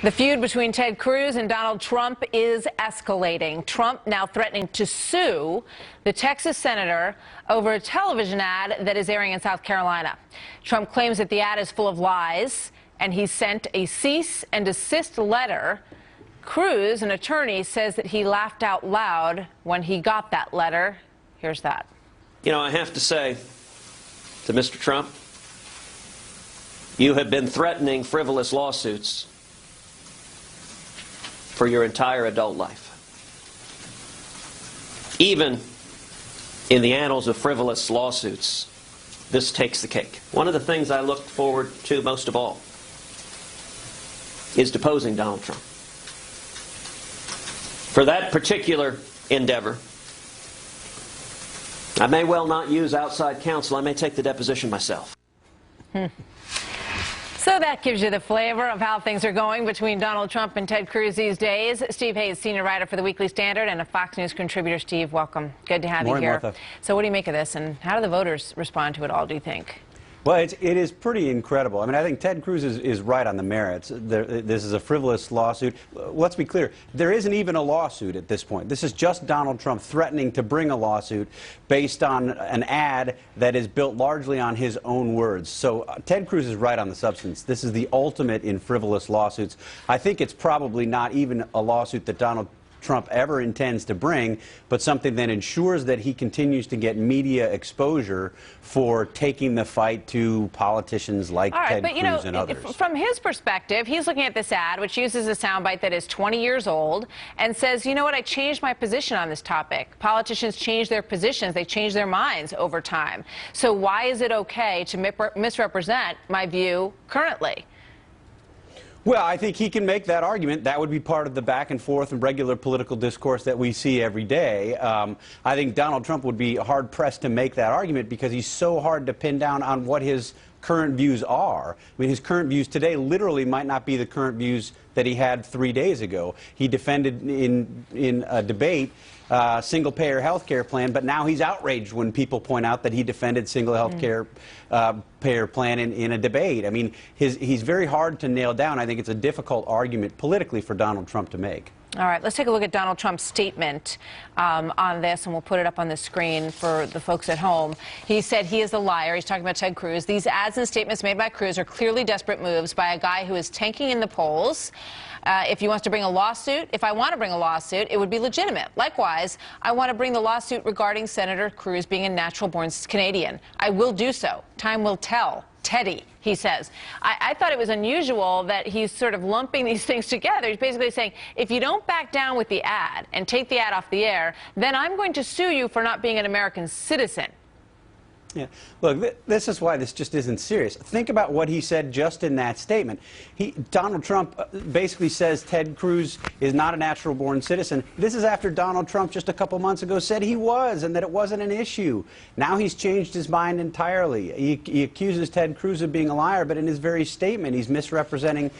The feud between Ted Cruz and Donald Trump is escalating. Trump now threatening to sue the Texas senator over a television ad that is airing in South Carolina. Trump claims that the ad is full of lies, and he sent a cease and desist letter. Cruz, an attorney, says that he laughed out loud when he got that letter. Here's that. You know, I have to say to Mr. Trump, you have been threatening frivolous lawsuits for your entire adult life. Even in the annals of frivolous lawsuits, this takes the cake. One of the things I looked forward to most of all is deposing Donald Trump. For that particular endeavor, I may well not use outside counsel. I may take the deposition myself. So that gives you the flavor of how things are going between Donald Trump and Ted Cruz these days. Steve Hayes, senior writer for the Weekly Standard and a Fox News contributor. Steve, welcome. Good to have you here. Martha. So what do you make of this, and how do the voters respond to it all, do you think? Well, it is pretty incredible. I mean, I think Ted Cruz is right on the merits. This is a frivolous lawsuit. Let's be clear. There isn't even a lawsuit at this point. This is just Donald Trump threatening to bring a lawsuit based on an ad that is built largely on his own words. So Ted Cruz is right on the substance. This is the ultimate in frivolous lawsuits. I think it's probably not even a lawsuit that Donald Trump ever intends to bring, but something that ensures that he continues to get media exposure for taking the fight to politicians like Ted Cruz and others. From his perspective, he's looking at this ad, which uses a soundbite that is 20 years old, and says, you know what, I changed my position on this topic. Politicians change their positions. They change their minds over time. So why is it okay to misrepresent my view currently? Well, I think he can make that argument. That would be part of the back and forth and regular political discourse that we see every day. I think Donald Trump would be hard-pressed to make that argument because he's so hard to pin down on what his current views are. I mean, his current views today literally might not be the current views that he had 3 days ago. He defended in a debate single-payer health care plan, but now he's outraged when people point out that he defended single health care payer plan in a debate. I mean, he's very hard to nail down. I think it's a difficult argument politically for Donald Trump to make. All right, let's take a look at Donald Trump's statement on this, and we'll put it up on the screen for the folks at home. He said he is a liar. He's talking about Ted Cruz. These ads and statements made by Cruz are clearly desperate moves by a guy who is tanking in the polls. If he wants to bring a lawsuit, if I want to bring a lawsuit, it would be legitimate. Likewise, I want to bring the lawsuit regarding Senator Cruz being a natural-born Canadian. I will do so. Time will tell. Teddy, he says. I thought it was unusual that he's sort of lumping these things together. He's basically saying, if you don't back down with the ad and take the ad off the air, then I'm going to sue you for not being an American citizen. Yeah. Look, this is why this just isn't serious. Think about what he said just in that statement. Donald Trump basically says Ted Cruz is not a natural-born citizen. This is after Donald Trump just a couple months ago said he was and that it wasn't an issue. Now he's changed his mind entirely. He accuses Ted Cruz of being a liar, but in his very statement he's misrepresenting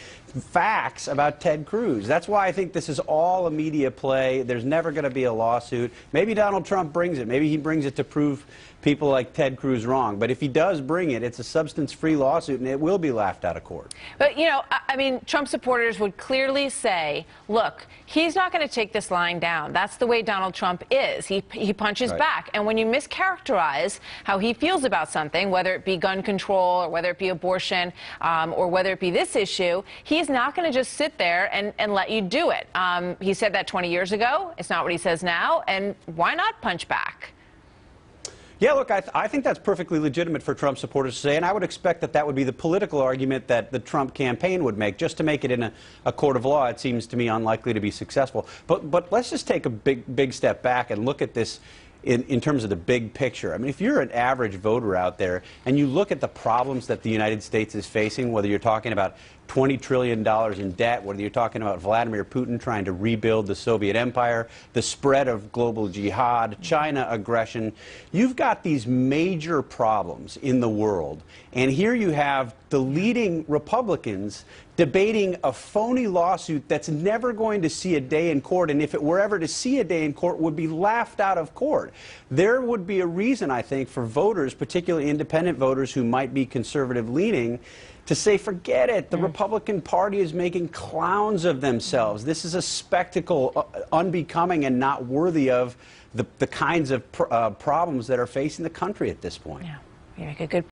facts about Ted Cruz. That's why I think this is all a media play. There's never going to be a lawsuit. Maybe Donald Trump brings it. Maybe he brings it to prove people like Ted Cruz wrong. But if he does bring it, it's a substance-free lawsuit, and it will be laughed out of court. But, you know, I mean, Trump supporters would clearly say, look, he's not going to take this lying down. That's the way Donald Trump is. He punches back. And when you mischaracterize how he feels about something, whether it be gun control or whether it be abortion or whether it be this issue, he's not going to just sit there and let you do it. He said that 20 years ago. It's not what he says now. And why not punch back? Yeah, look, I think that's perfectly legitimate for Trump supporters to say, and I would expect that that would be the political argument that the Trump campaign would make. Just to make it in a court of law, it seems to me unlikely to be successful. But let's just take a big step back and look at this in terms of the big picture. I mean, if you're an average voter out there and you look at the problems that the United States is facing, whether you're talking about $20 trillion in debt, whether you're talking about Vladimir Putin trying to rebuild the Soviet empire, the spread of global jihad, China aggression, you've got these major problems in the world. And here you have the leading Republicans debating a phony lawsuit that's never going to see a day in court, and if it were ever to see a day in court, would be laughed out of court. There would be a reason, I think, for voters, particularly independent voters who might be conservative-leaning, to say, forget it, the Republican Party is making clowns of themselves. This is a spectacle unbecoming and not worthy of the kinds of problems that are facing the country at this point. Yeah, you make a good